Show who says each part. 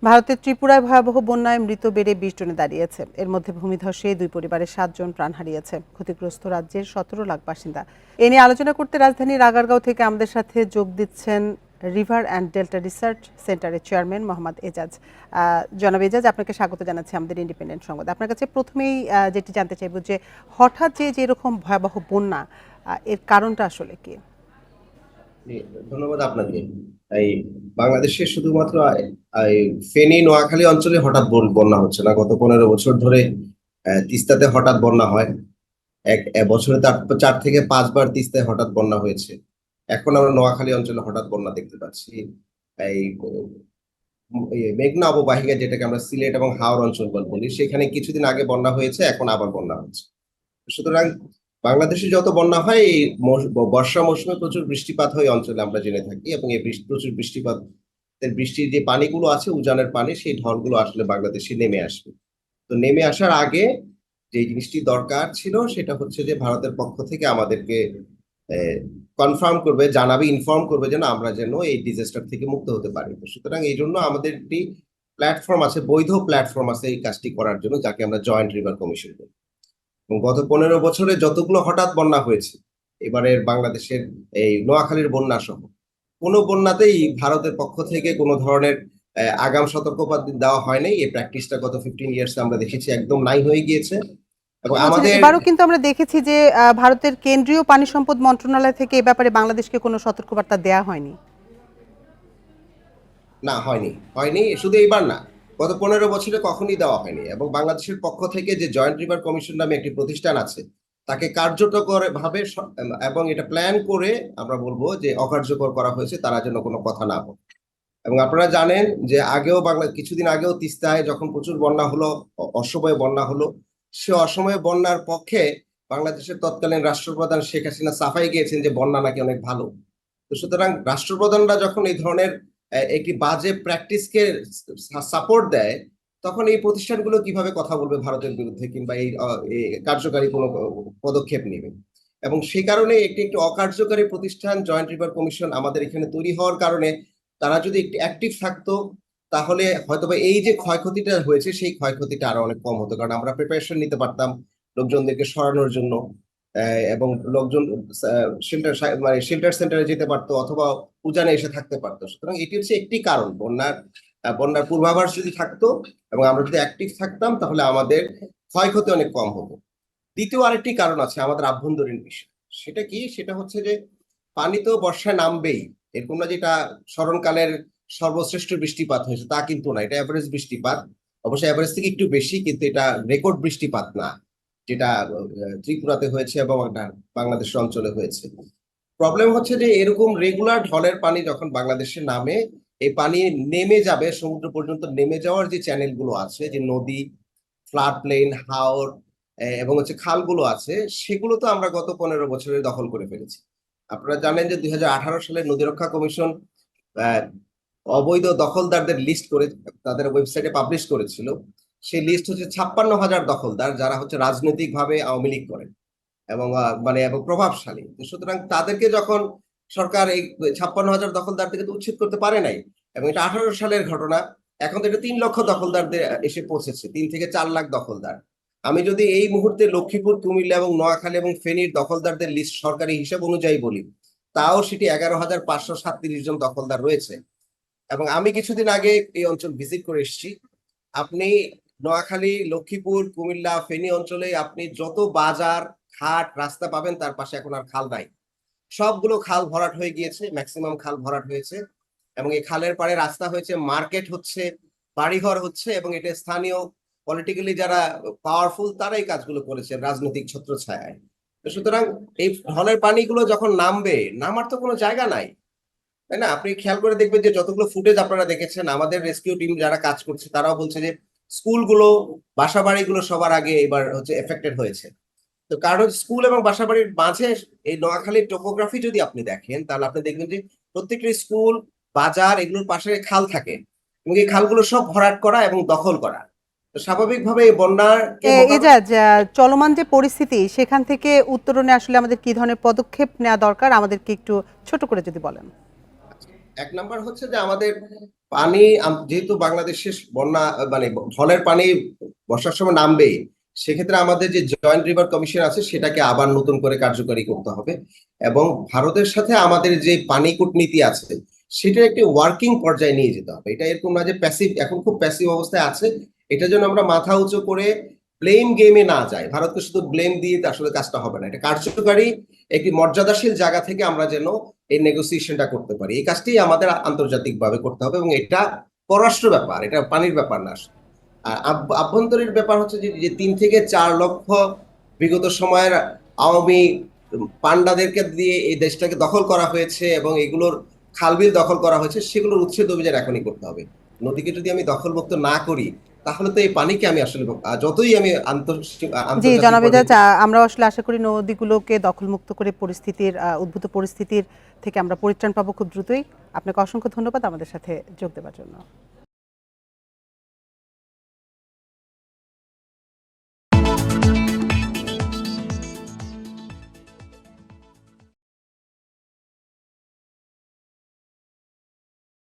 Speaker 1: ভারতের ত্রিপুরায় ভয়াবহ বন্যায় মৃত বেড়ে ২০ জনে দাঁড়িয়েছে। এর মধ্যে ভূমিধসে ২ পরিবারের ৭ জন প্রাণ হারিয়েছে। ক্ষতিগ্রস্ত রাজ্যের ১৭ লাখ বাসিন্দা। এ নিয়ে আলোচনা করতে রাজধানীর আগারগাঁও থেকে আমাদের সাথে যোগ দিচ্ছেন রিভার অ্যান্ড ডেল্টা রিসার্চ সেন্টারের চেয়ারম্যান মোহাম্মদ এজাজ। জনাব এজাজ, আপনাকে স্বাগত জানাচ্ছি আমাদের ইন্ডিপেন্ডেন্ট সংবাদ। আপনার কাছে প্রথমেই যেটি জানতে চাইব যে হঠাৎ যে এরকম ভয়াবহ বন্যা, এর কারণটা আসলে কি?
Speaker 2: জি, ধন্যবাদ আপনাকে। এই বাংলাদেশে শুধুমাত্র এই ফেনী নোয়াখালী অঞ্চলে হঠাৎ বন্যা হচ্ছে না। গত 15 বছর ধরে তিস্তাতে হঠাৎ বন্যা হয়। এক এক বছরে তার 4 থেকে 5 বার তিস্তায় হঠাৎ বন্যা হয়েছে। এখন আমরা নোয়াখালী অঞ্চলে হঠাৎ বন্যা দেখতে পাচ্ছি। এই মেঘনা অববাহিকা, যেটাকে আমরা সিলেট এবং হাওর অঞ্চল বলি, সেখানে কিছুদিন আগে বন্যা হয়েছে, এখন আবার বন্যা হচ্ছে। সুতরাং বাংলাদেশে যত বন্যা হয় এই বর্ষা মৌসুমে প্রচুর বৃষ্টিপাত হয় এই অঞ্চলে, আমরা জেনে থাকি। এবং এই প্রচুর বৃষ্টিপাত, বৃষ্টির যে পানিগুলো আছে, উজানের পানি, সেই ঢলগুলো আসলে বাংলাদেশে নেমে আসবে। তো নেমে আসার আগে যে জিনিসটি দরকার ছিল সেটা হচ্ছে যে ভারতের পক্ষ থেকে আমাদেরকে কনফার্ম করবে, জানাবে, ইনফর্ম করবে যেন আমরা যেন এই ডিজাস্টার থেকে মুক্ত হতে পারি। তো সুতরাং এই জন্য আমাদের একটি প্ল্যাটফর্ম আছে, বৈধ প্ল্যাটফর্ম আছে এই কাজটি করার জন্য, যাকে আমরা জয়েন্ট রিভার কমিশন বলি। এবং গত 15 বছরে যতগুলো হঠাৎ বন্যা হয়েছে, এবারের বাংলাদেশের এই নোয়াখালীর বন্যা সহ কোনো বন্যাতেই ভারতের পক্ষ থেকে কোনো ধরনের আগাম সতর্কবার্তা দেওয়া হয়নি। এই প্র্যাকটিসটা গত 15 ইয়ার্স আমরা দেখেছি একদম নাই হয়ে গিয়েছে। এবং
Speaker 1: বলছেন
Speaker 2: আমাদের
Speaker 1: এবারও কিন্তু আমরা দেখেছি যে ভারতের কেন্দ্রীয় পানি সম্পদ মন্ত্রণালয় থেকে এ ব্যাপারে বাংলাদেশকে কোনো সতর্কবার্তা দেয়া হয়নি।
Speaker 2: না, হয়নি, হয়নি, শুধু এইবার না, গত 15 বছরে কখনই দেওয়া হয়নি। এবং বাংলাদেশের পক্ষ থেকে যে জয়েন্ট রিভার কমিশন নামে একটি প্রতিষ্ঠান আছে, তাকে কার্যকর ভাবে এবং এটা প্ল্যান করে আমরা বলবো যে অকার্যকর করা হয়েছে, তারা যেন কোনো কথা না বলে। এবং আপনারা জানেন যে আগেও কিছুদিন আগেও তিস্তায় যখন প্রচুর বন্যা হলো, অসময়ে বন্যা হলো, সে অসময়ে বন্যার পক্ষে বাংলাদেশের তৎকালীন রাষ্ট্রপ্রধান শেখ হাসিনা সাফাই গিয়েছেন যে বন্যা নাকি অনেক ভালো। তো সুতরাং রাষ্ট্রপ্রধানরা যখন এই ধরনের একটি বাজে প্র্যাকটিসকে সাপোর্ট দেয়, তখন এই প্রতিষ্ঠানগুলো কিভাবে কথা বলবে ভারতের বিরুদ্ধে, কিংবা এই কার্যকারী কোনো পদক্ষেপ নেবে? এবং সেই কারণে একটি একটি অকার্যকারী প্রতিষ্ঠান জয়েন্ট রিভার কমিশন আমাদের এখানে তৈরি হওয়ার কারণে তারা যদি একটু অ্যাক্টিভ থাকতো, তাহলে হয়তোবা এই যে ক্ষয়ক্ষতিটা হয়েছে সেই ক্ষয়ক্ষতিটা আরো অনেক কম হতো। কারণ আমরা প্রিপারেশন নিতে পারতাম লোকজনদেরকে সরানোর জন্য, এবং লোকজন শেল্টার, মানে শেল্টার সেন্টারে যেতে পারতো, অথবা উজানে এসে থাকতে পারতো। সুতরাং এটি হচ্ছে একটি কারণ, বন্যার পূর্বাভাস যদি থাকতো এবং আমরা যদি অ্যাক্টিভ থাকতাম, তাহলে আমাদের ক্ষয়ক্ষতি অনেক কম হতো। দ্বিতীয় আরেকটি কারণ আছে, আমাদের আভ্যন্তরীণ বিষয়। সেটা কি? সেটা হচ্ছে যে পানি তো বর্ষায় নামবেই, এরকম না যেটা স্মরণকালের সর্বশ্রেষ্ঠ বৃষ্টিপাত হয়েছে, তা কিন্তু না। এটা এভারেজ বৃষ্টিপাত, অবশ্যই এভারেজ থেকে একটু বেশি, কিন্তু এটা রেকর্ড বৃষ্টিপাত না, যেটা ত্রিপুরাতে হয়েছে এবং বাংলাদেশের অঞ্চলে হয়েছে। প্রবলেম হচ্ছে যে এরকম রেগুলার ঢলের পানি যখন বাংলাদেশে নামে, এই পানি নেমে যাবে সমুদ্র পর্যন্ত, নেমে যাওয়ার যে চ্যানেল গুলো আছে, যে নদী, ফ্লাড প্লেন, হাওর, এবং হচ্ছে খালগুলো আছে, সেগুলো তো আমরা গত 15 বছরে দখল করে ফেলেছি। আপনারা জানেন যে 2018 সালে নদী রক্ষা কমিশন আহ, অবৈধ দখলদারদের লিস্ট করে তাদের ওয়েবসাইটে পাবলিশ করেছিল। সেই লিস্ট হচ্ছে 56,000 দখলদার, যারা হচ্ছে রাজনৈতিক ভাবে আওয়ামী লীগ করে এবং মানে এবং প্রভাবশালী। সুতরাং তাদেরকে যখন সরকার এই 56,000 দখলদার থেকে তো উচ্ছেদ করতে পারে নাই, এবং এটা 18 সালের ঘটনা। এখন তো এটা 3 লক্ষ দখলদারদের এসে পৌঁছেছে, 3 থেকে 4 লাখ দখলদার। আমি যদি এই মুহূর্তে লক্ষ্মীপুর, কুমিল্লা এবং নোয়াখালী এবং ফেনীর দখলদারদের লিস্ট সরকারি হিসাব অনুযায়ী বলি, তাও সেটি 11,537 জন দখলদার রয়েছে। এবং আমি কিছুদিন আগে এই অঞ্চল ভিজিট করে এসেছি। আপনি নোয়াখালী, লক্ষ্মীপুর, কুমিল্লা, ফেনী অঞ্চলে আপনি যত বাজার, ঘাট, রাস্তা পাবেন, তার পাশে এখন আর খাল নাই। সবগুলো খাল ভরাট হয়ে গিয়েছে, ম্যাক্সিমাম খাল ভরাট হয়েছে। এবং এই খালের পাড়ে রাস্তা হয়েছে, মার্কেট হচ্ছে, বাড়িঘর হচ্ছে। এবং এটা স্থানীয় পলিটিক্যালি যারা পাওয়ারফুল, তারা এই কাজগুলো করেছে রাজনৈতিক ছত্রছায়ায়। সুতরাং এই ঢলের পানিগুলো যখন নামবে, নামার তো কোনো জায়গা নাই, তাই না? আপনি খেয়াল করে দেখবেন যে যতগুলো ফুটেজ আপনারা দেখেছেন, আমাদের রেস্কিউ টিম যারা কাজ করছে তারাও বলছে যে স্কুলগুলো, বাসা বাড়িগুলো সবার আগে এবার হচ্ছে এফেক্টেড হয়েছে। তো কারণ স্কুল এবং বাসা বাড়ির মাঝে এই নোয়াখালীর টোপোগ্রাফি যদি আপনি দেখেন, তাহলে আপনি দেখবেন যে প্রত্যেকটি স্কুল, বাজার, এগুলোর পাশে খাল থাকে, এবং এই খালগুলো সব ভরাট করা এবং দখল করা। তো স্বাভাবিকভাবে এই বন্যাকে মোকাবেলা।
Speaker 1: এজাজ, চলমান যে পরিস্থিতি সেখান থেকে উত্তরণে আসলে আমাদের কি ধরনের পদক্ষেপ নেওয়া দরকার, আমাদেরকে একটু ছোট করে যদি বলেন।
Speaker 2: 1 নাম্বার হচ্ছে যে আমাদের পানি যেহেতু বাংলাদেশের বন্যা মানে ঢলের পানি বর্ষার সময় নামবে, সেক্ষেত্রে আমাদের যে জয়েন্ট রিভার কমিশন আছে সেটাকে আবার নতুন করে কার্যকরী করতে হবে এবং ভারতের সাথে আমাদের যে পানি কূটনীতি আছে সেটা একটি ওয়ার্কিং পর্যায়ে নিয়ে যেতে হবে। এটা এরকম না যে প্যাসিভ, এখন খুব প্যাসিভ অবস্থায় আছে। এটার জন্য আমরা মাথা উঁচু করে ব্লেম গেমে না যাই, ভারতকে শুধু ব্লেম দিয়ে আসলে কাজটা হবে না। এটা কার্যকরী একটি মর্যাদাশীল জায়গা থেকে আমরা যেন এই নেগোসিয়েশনটা করতে পারি, এই কাজটি আমাদের আন্তর্জাতিকভাবে করতে হবে এবং এটা পররাষ্ট্র ব্যাপার, এটা পানির ব্যাপার না। আর আভ্যন্তরীণ ব্যাপার হচ্ছে যে 3 থেকে 4 লক্ষ বিগত সময়ের আওয়ামী পান্ডাদেরকে দিয়ে এই দেশটাকে দখল করা হয়েছে এবং এগুলোর খালবিল দখল করা হয়েছে, সেগুলোর উচ্ছেদ অভিযান এখনই করতে হবে। নদীকে যদি আমি দখলমুক্ত না করি তাহলে তো এই পানিকে আমি আসলে যতই আমি
Speaker 1: জি
Speaker 2: আন্তর্জাতিক
Speaker 1: জনাব
Speaker 2: পর্যায়ে।
Speaker 1: এজাজ, আমরা আসলে আশা করি নদীগুলোকে দখলমুক্ত করে উদ্ভূত পরিস্থিতির থেকে আমরা পরিত্রাণ পাবো খুব দ্রুতই। আপনাকে অসংখ্য ধন্যবাদ আমাদের সাথে যোগ দেওয়ার জন্য।